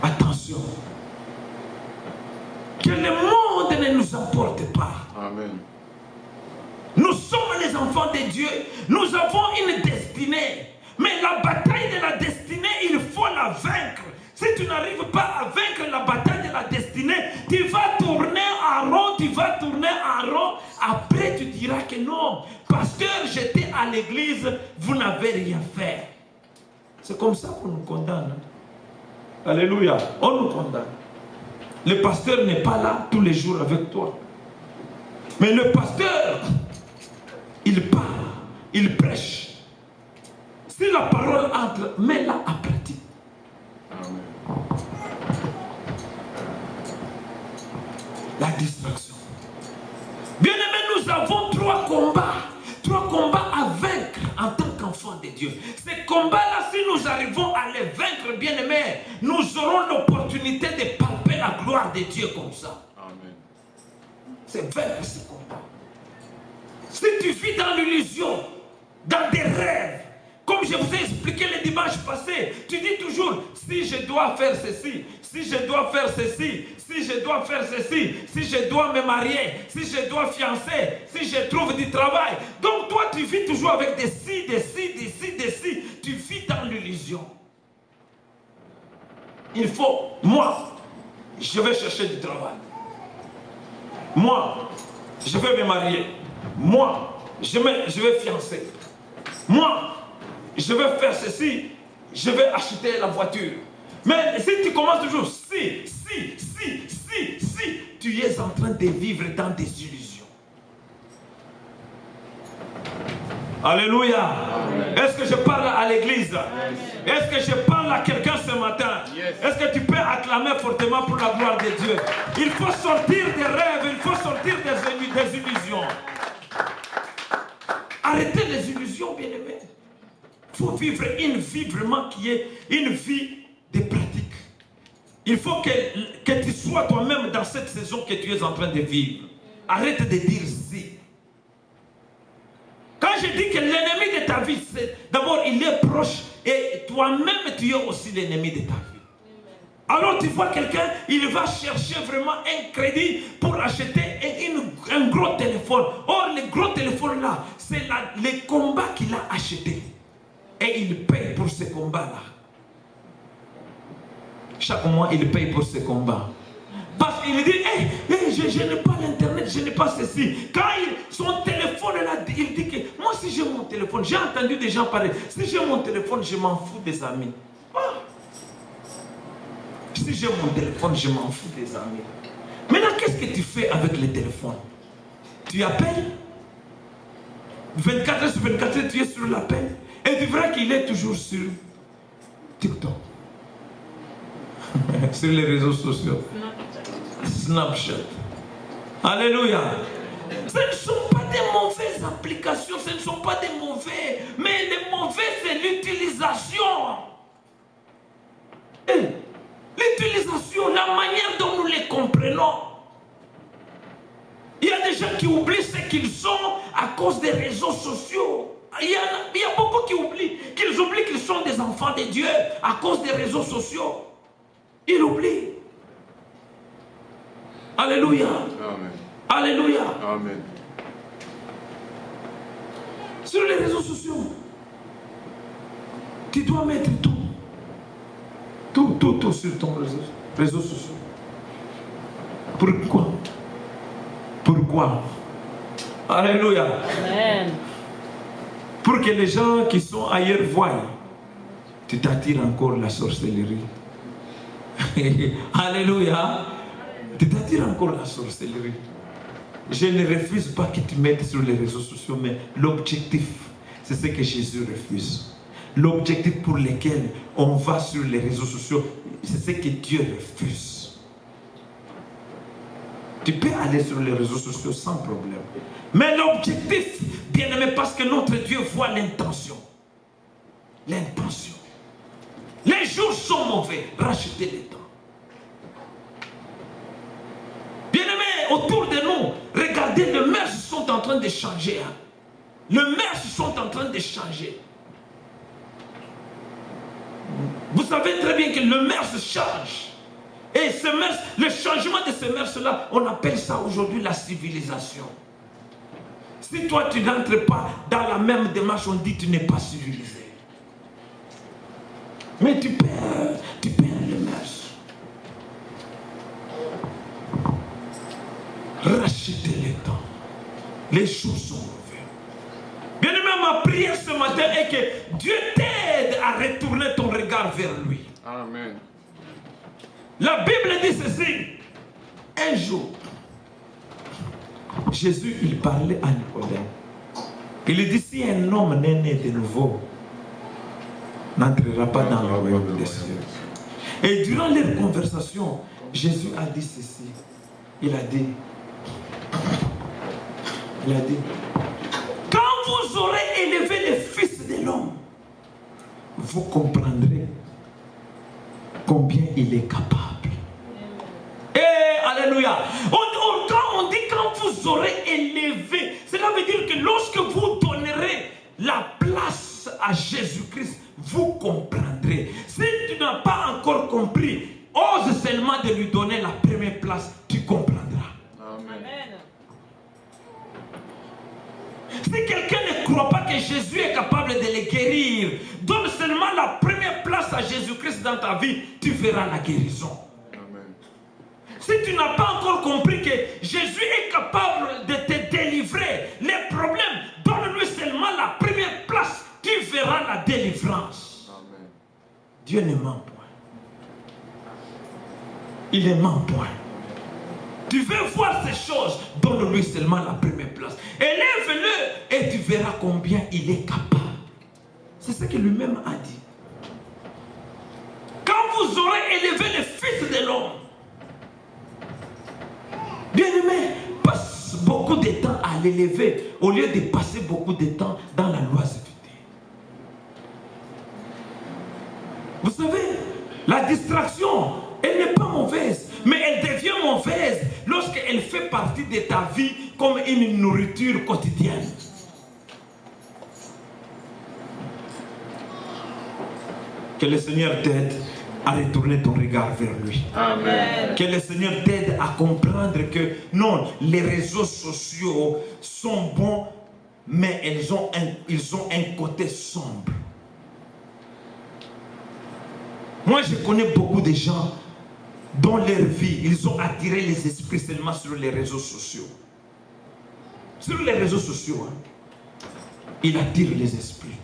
Attention. Que le monde ne nous emporte pas. Amen. Nous sommes les enfants de Dieu. Nous avons une destinée. Mais la bataille de la destinée, il faut la vaincre. Si tu n'arrives pas à vaincre la bataille de la destinée, tu vas tourner en rond, tu vas tourner en rond. Après, tu diras que non, pasteur, j'étais à l'église, vous n'avez rien fait. C'est comme ça qu'on nous condamne. Alléluia, on nous condamne. Le pasteur n'est pas là tous les jours avec toi. Mais le pasteur, il parle, il prêche. Si la parole entre, mets-la à pratique. distraction. Bien-aimés, nous avons 3 combats. 3 combats à vaincre en tant qu'enfants de Dieu. Ces combats-là, si nous arrivons à les vaincre, bien-aimés, nous aurons l'opportunité de palper la gloire de Dieu comme ça. Amen. C'est vaincre ces combats. Si tu vis dans l'illusion, dans des rêves, comme je vous ai expliqué le dimanche passé, tu dis toujours, si je dois faire ceci, si je dois faire ceci, si je dois faire ceci, si je dois me marier, si je dois fiancer, si je trouve du travail. Donc toi, tu vis toujours avec des si, des si, des si, des si. Tu vis dans l'illusion. Il faut, moi, je vais chercher du travail. Moi, je vais me marier. Moi, je vais fiancer. Moi, je vais faire ceci, je vais acheter la voiture. Mais si tu commences toujours, si, tu es en train de vivre dans des illusions. Alléluia. Est-ce que je parle à l'église? Est-ce que je parle à quelqu'un ce matin? Est-ce que tu peux acclamer fortement pour la gloire de Dieu? Il faut sortir des rêves, il faut sortir des illusions. Arrêtez les illusions, bien-aimés. Il faut vivre une vie vraiment qui est une vie de pratique. Il faut que tu sois toi-même dans cette saison que tu es en train de vivre. Arrête de dire si. Quand je dis que l'ennemi de ta vie, d'abord il est proche et toi-même tu es aussi l'ennemi de ta vie. Alors tu vois quelqu'un, il va chercher vraiment un crédit pour acheter un gros téléphone. Or le gros téléphone là, c'est le combat qu'il a acheté. Et il paye pour ce combat-là. Chaque mois, il paye pour ce combat. Parce qu'il dit, je n'ai pas l'internet, je n'ai pas ceci. Quand son téléphone là, il dit que, moi si j'ai mon téléphone, j'ai entendu des gens parler, si j'ai mon téléphone, je m'en fous des amis. Si j'ai mon téléphone, je m'en fous des amis. Maintenant, qu'est-ce que tu fais avec le téléphone? Tu appelles 24 heures sur 24 heures, tu es sur l'appel. Et tu verras qu'il est toujours sur TikTok. Sur les réseaux sociaux. Snapchat. Alléluia. Ce ne sont pas des mauvaises applications, ce ne sont pas des mauvais. Mais les mauvais, c'est l'utilisation. L'utilisation, la manière dont nous les comprenons. Il y a des gens qui oublient ce qu'ils sont à cause des réseaux sociaux. Il y a beaucoup qui oublient qu'ils sont des enfants de Dieu à cause des réseaux sociaux. Ils oublient. Alléluia. Amen. Alléluia. Amen. Sur les réseaux sociaux, tu dois mettre tout. Tout sur ton réseau social. Pourquoi? Pourquoi? Alléluia. Amen. Pour que les gens qui sont ailleurs voient, tu t'attires encore la sorcellerie. Alléluia. Tu t'attires encore la sorcellerie. Je ne refuse pas que tu mettes sur les réseaux sociaux, mais l'objectif, c'est ce que Jésus refuse. L'objectif pour lequel on va sur les réseaux sociaux, c'est ce que Dieu refuse. Tu peux aller sur les réseaux sociaux sans problème. Mais l'objectif, bien aimé, parce que notre Dieu voit l'intention. L'intention. Les jours sont mauvais. Rachetez les temps. Bien aimé, autour de nous, regardez, les mœurs sont en train de changer. Hein. Les mœurs sont en train de changer. Vous savez très bien que le mœurs change. Et ce mœurs, le changement de ces mœurs-là, on appelle ça aujourd'hui la civilisation. Si toi tu n'entres pas dans la même démarche, on dit que tu n'es pas civilisé. Mais tu perds les mœurs. Rachetez les temps. Les jours sont mauvais. Bien aimé, ma prière ce matin est que Dieu t'aide à retourner ton regard vers lui. Amen. La Bible dit ceci. Un jour, Jésus, il parlait à Nicodème. Il dit, si un homme n'est né de nouveau, n'entrera pas dans le royaume des cieux. Et durant leur conversation, Jésus a dit ceci. il a dit, quand vous aurez élevé le Fils de l'homme, vous comprendrez combien il est capable. Alléluia. Quand on dit quand vous aurez élevé, cela veut dire que lorsque vous donnerez la place à Jésus-Christ, vous comprendrez. Si tu n'as pas encore compris, ose seulement de lui donner la première place, tu comprendras. Amen. Si quelqu'un ne croit pas que Jésus est capable de les guérir, donne seulement la première place à Jésus-Christ dans ta vie, tu verras la guérison. Si tu n'as pas encore compris que Jésus est capable de te délivrer les problèmes, donne-lui seulement la première place, tu verras la délivrance. Amen. Dieu ne ment point. Il ne ment point. Tu veux voir ces choses, donne-lui seulement la première place. Élève-le et tu verras combien il est capable. C'est ce que lui-même a dit. Quand vous aurez élevé le Fils de l'homme, bien-aimé, passe beaucoup de temps à l'élever au lieu de passer beaucoup de temps dans la loisiveté. Vous savez, la distraction, elle n'est pas mauvaise, mais elle devient mauvaise lorsqu'elle fait partie de ta vie comme une nourriture quotidienne. Que le Seigneur t'aide à retourner ton regard vers lui. Amen. Que le Seigneur t'aide à comprendre que non, les réseaux sociaux sont bons, mais ils ont un côté sombre. Moi, je connais beaucoup de gens dans leur vie, ils ont attiré les esprits seulement sur les réseaux sociaux. Sur les réseaux sociaux, ils attirent les esprits.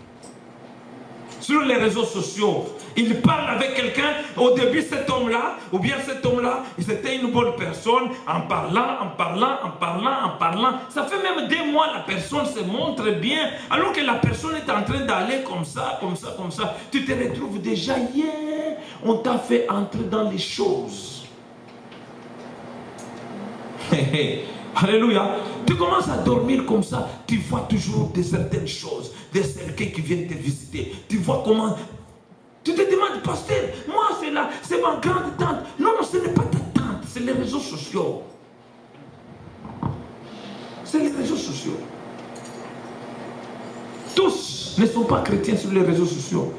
Sur les réseaux sociaux, il parle avec quelqu'un. Au début, cet homme-là, ou bien cet homme-là, c'était une bonne personne. En parlant. Ça fait même 2 mois, la personne se montre bien. Alors que la personne est en train d'aller comme ça. Tu te retrouves déjà hier. On t'a fait entrer dans les choses. Alléluia. Tu commences à dormir comme ça. Tu vois toujours certaines choses. Des cercueils qui viennent te visiter. Tu vois comment... Tu te demandes, pasteur, moi c'est ma grande tante. Non, ce n'est pas ta tante, c'est les réseaux sociaux. C'est les réseaux sociaux. Tous ne sont pas chrétiens sur les réseaux sociaux.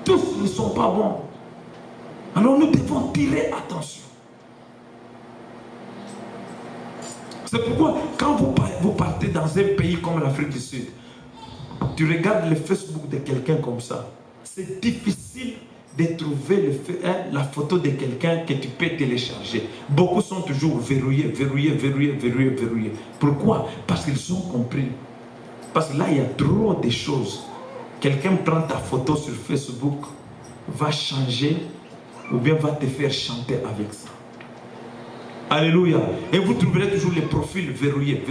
Tous ne sont pas bons. Alors nous devons tirer attention. C'est pourquoi quand vous partez dans un pays comme l'Afrique du Sud, tu regardes le Facebook de quelqu'un comme ça, c'est difficile de trouver la photo de quelqu'un que tu peux télécharger. Beaucoup sont toujours verrouillés. Pourquoi? Parce qu'ils ont compris. Parce que là, il y a trop de choses. Quelqu'un prend ta photo sur Facebook, va changer, ou bien va te faire chanter avec ça. Alléluia. Et vous trouverez toujours les profils verrouillés.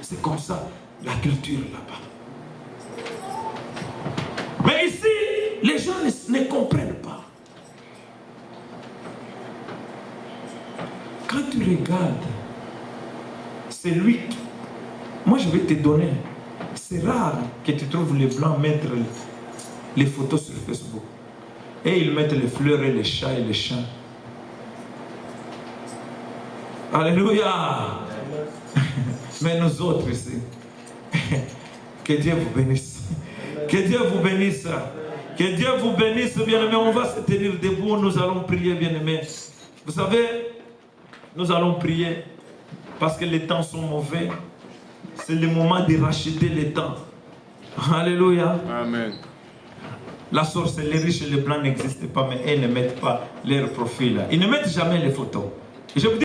C'est comme ça la culture là-bas. Mais ici, les gens ne comprennent pas. Quand tu regardes, c'est lui qui... Moi, je vais te donner. C'est rare que tu trouves les blancs mettre les photos sur Facebook. Et ils mettent les fleurs et les chats et les chiens. Alléluia. Mais nous autres ici, que Dieu vous bénisse. Que Dieu vous bénisse. Que Dieu vous bénisse, bien-aimés. On va se tenir debout, nous allons prier, bien-aimés. Vous savez, nous allons prier parce que les temps sont mauvais. C'est le moment de racheter les temps. Alléluia. Amen. La sorcellerie chez les blancs n'existe pas, mais elles ne mettent pas leur profil là. Ils ne mettent jamais les photos. Et je vous dis